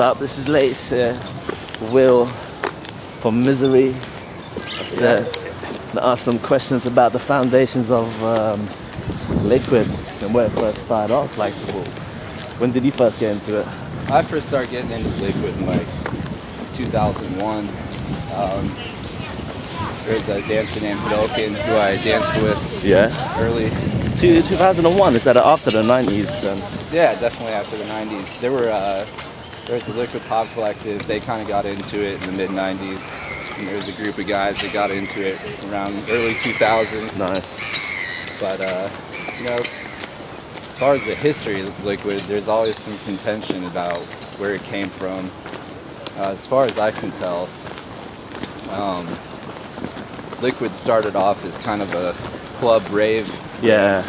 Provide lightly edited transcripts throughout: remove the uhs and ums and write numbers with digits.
up? This is Lais here. Will from Misery. So, ask some questions about the foundations of Liquid and where it first started off. Like, when did you first get into it? I first started getting into Liquid in like 2001. There's a dancer named Goin who I danced with. Early. 2001. Is that after the 90s then? Yeah, definitely after the 90s. There was a Liquid Pop Collective. They kind of got into it in the mid 90s. And there was a group of guys that got into it around early 2000s. Nice. But you know, as far as the history of Liquid, there's always some contention about where it came from. As far as I can tell, Liquid started off as kind of a club rave. Yeah.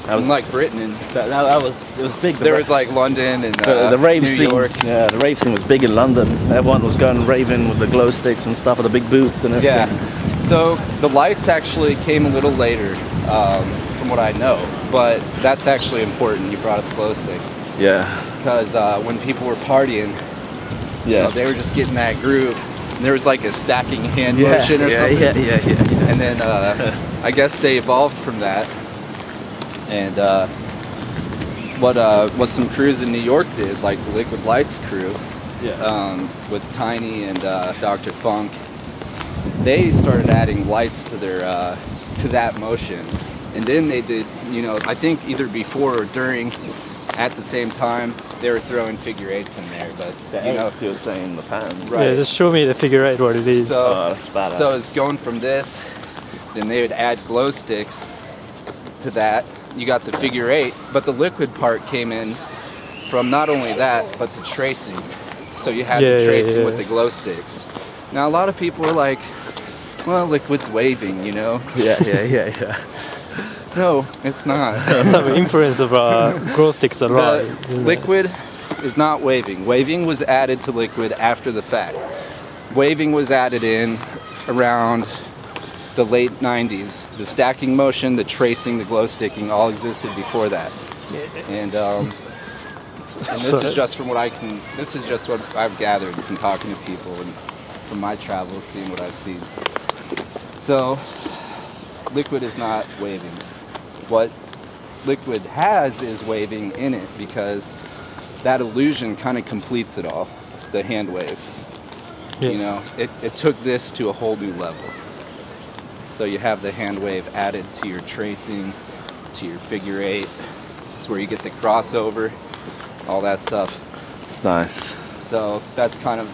That was like Britain, and it was big. There was like London and the rave New scene. York. Yeah, the rave scene was big in London. Everyone was going raving with the glow sticks and stuff, with the big boots and everything. Yeah. So the lights actually came a little later, from what I know. But that's actually important. You brought up the glow sticks. Yeah. Because when people were partying, you know, they were just getting that groove. And there was like a stacking hand motion or something. Yeah. And then I guess they evolved from that. And what some crews in New York did, like the Liquid Lights crew, with Tiny and Dr. Funk, they started adding lights to their to that motion. And then they did, you know, I think either before or during, at the same time, they were throwing figure eights in there. But you know, you're saying the pan. Right. Yeah, just show me the figure eight what it is. So, so it's going from this, then they would add glow sticks to that. You got the figure eight, but the Liquid part came in from not only that, but the tracing. So you had the tracing with the glow sticks. Now a lot of people are like, well, Liquid's waving, you know? Yeah. No, it's not. Some influence of glow sticks a lot. Liquid is not waving. Waving was added to Liquid after the fact. Waving was added in around the late 90s. The stacking motion, the tracing, the glow sticking all existed before that. And this is just from what this is just what I've gathered from talking to people and from my travels, seeing what I've seen. So Liquid is not waving. What Liquid has is waving in it, because that illusion kind of completes it all, the hand wave. You know, it took this to a whole new level. So you have the hand wave added to your tracing, to your figure eight. It's where you get the crossover, all that stuff. It's nice. So that's kind of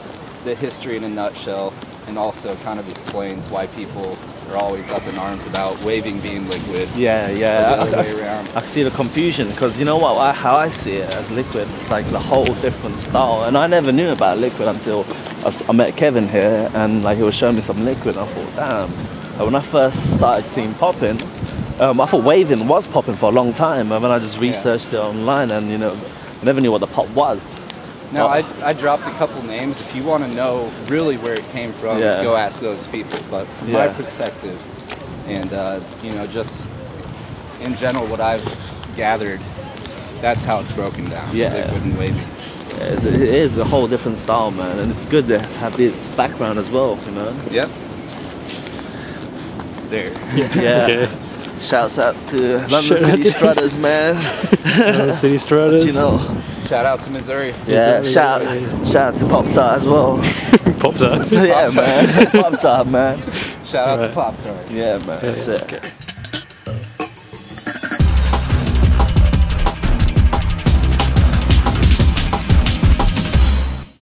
the history in a nutshell, and also kind of explains why people are always up in arms about waving being Liquid. I see the confusion, because you know what? How I see it as Liquid, it's like it's a whole different style. And I never knew about Liquid until I met Kevin here, and like he was showing me some Liquid. And I thought, damn. When I first started seeing popping, I thought waving was popping for a long time. And then I just researched it online, and you know, I never knew what the pop was. Now I dropped a couple names. If you want to know really where it came from, go ask those people. But from my perspective, and you know, just in general, what I've gathered, that's how it's broken down. Liquid and waving. Yeah, it is a whole different style, man, and it's good to have this background as well, you know. Yep. There. Okay. Shouts to London City Strutters, man. London City Strutters. You know. Shout out to Missouri. Yeah. Shout out to Pop Tart as well. Pop Tart. Yeah, man. Pop Tart, man. Shout out to Pop Tart. Yeah, man. That's it. Okay.